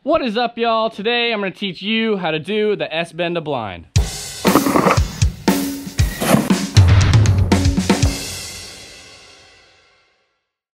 What is up, y'all? Today I'm going to teach you how to do the S-bend to blind.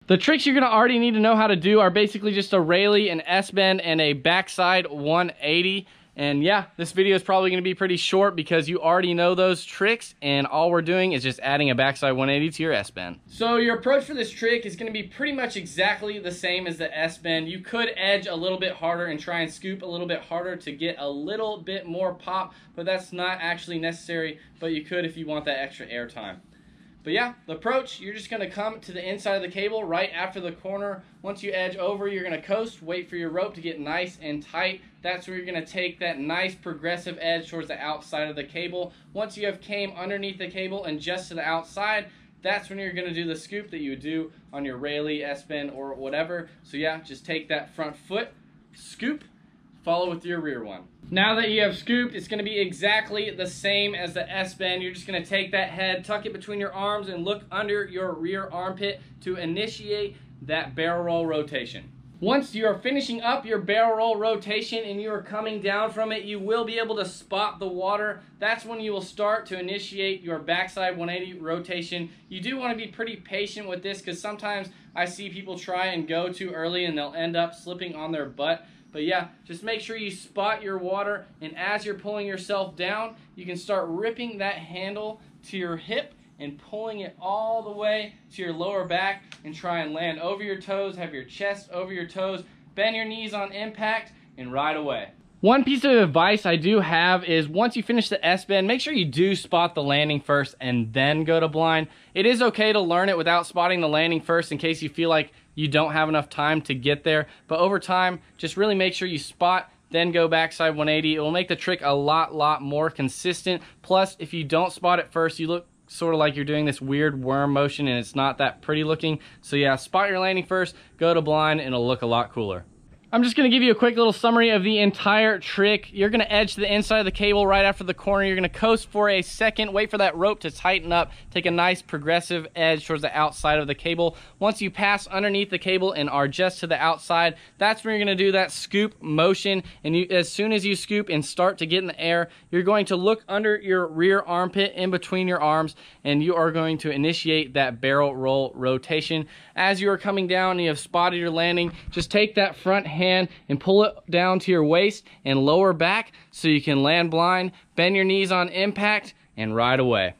The tricks you're going to already need to know how to do are basically just a Rayleigh, an S-bend, and a backside 180. And yeah, this video is probably going to be pretty short because you already know those tricks, and all we're doing is just adding a backside 180 to your S-bend. So your approach for this trick is going to be pretty much exactly the same as the S-bend. You could edge a little bit harder and try and scoop a little bit harder to get a little bit more pop, but that's not actually necessary, but you could if you want that extra air time. But yeah, the approach, you're just going to come to the inside of the cable right after the corner. Once you edge over, you're going to coast, wait for your rope to get nice and tight. That's where you're going to take that nice progressive edge towards the outside of the cable. Once you have came underneath the cable and just to the outside, that's when you're going to do the scoop that you would do on your Rayleigh, S-bend, or whatever. So yeah, just take that front foot, scoop, follow with your rear one. Now that you have scooped, it's going to be exactly the same as the S-bend. You're just going to take that head, tuck it between your arms, and look under your rear armpit to initiate that barrel roll rotation. Once you are finishing up your barrel roll rotation and you are coming down from it, you will be able to spot the water. That's when you will start to initiate your backside 180 rotation. You do want to be pretty patient with this because sometimes I see people try and go too early and they'll end up slipping on their butt. But yeah, just make sure you spot your water, and as you're pulling yourself down, you can start ripping that handle to your hip and pulling it all the way to your lower back and try and land over your toes, have your chest over your toes, bend your knees on impact, and ride away. One piece of advice I do have is once you finish the S-bend, make sure you do spot the landing first and then go to blind. It is okay to learn it without spotting the landing first in case you feel like you don't have enough time to get there. But over time, just really make sure you spot, then go backside 180. It will make the trick a lot more consistent. Plus, if you don't spot it first, you look sort of like you're doing this weird worm motion and it's not that pretty looking. So yeah, spot your landing first, go to blind, and it'll look a lot cooler. I'm just going to give you a quick little summary of the entire trick. You're going to edge to the inside of the cable right after the corner. You're going to coast for a second, wait for that rope to tighten up, take a nice progressive edge towards the outside of the cable. Once you pass underneath the cable and are just to the outside, that's when you're going to do that scoop motion. And as soon as you scoop and start to get in the air, you're going to look under your rear armpit in between your arms, and you are going to initiate that barrel roll rotation. As you are coming down and you have spotted your landing, just take that front hand and pull it down to your waist and lower back so you can land blind, bend your knees on impact, and ride away.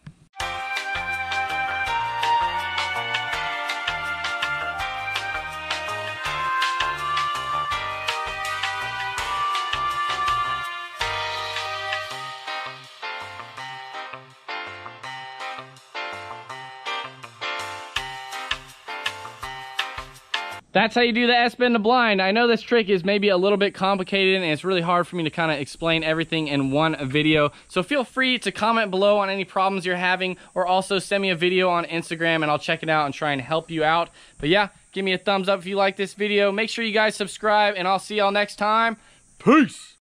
That's how you do the S-bend to blind. I know this trick is maybe a little bit complicated and it's really hard for me to kind of explain everything in one video. So feel free to comment below on any problems you're having, or also send me a video on Instagram and I'll check it out and try and help you out. But yeah, give me a thumbs up if you like this video. Make sure you guys subscribe, and I'll see y'all next time. Peace!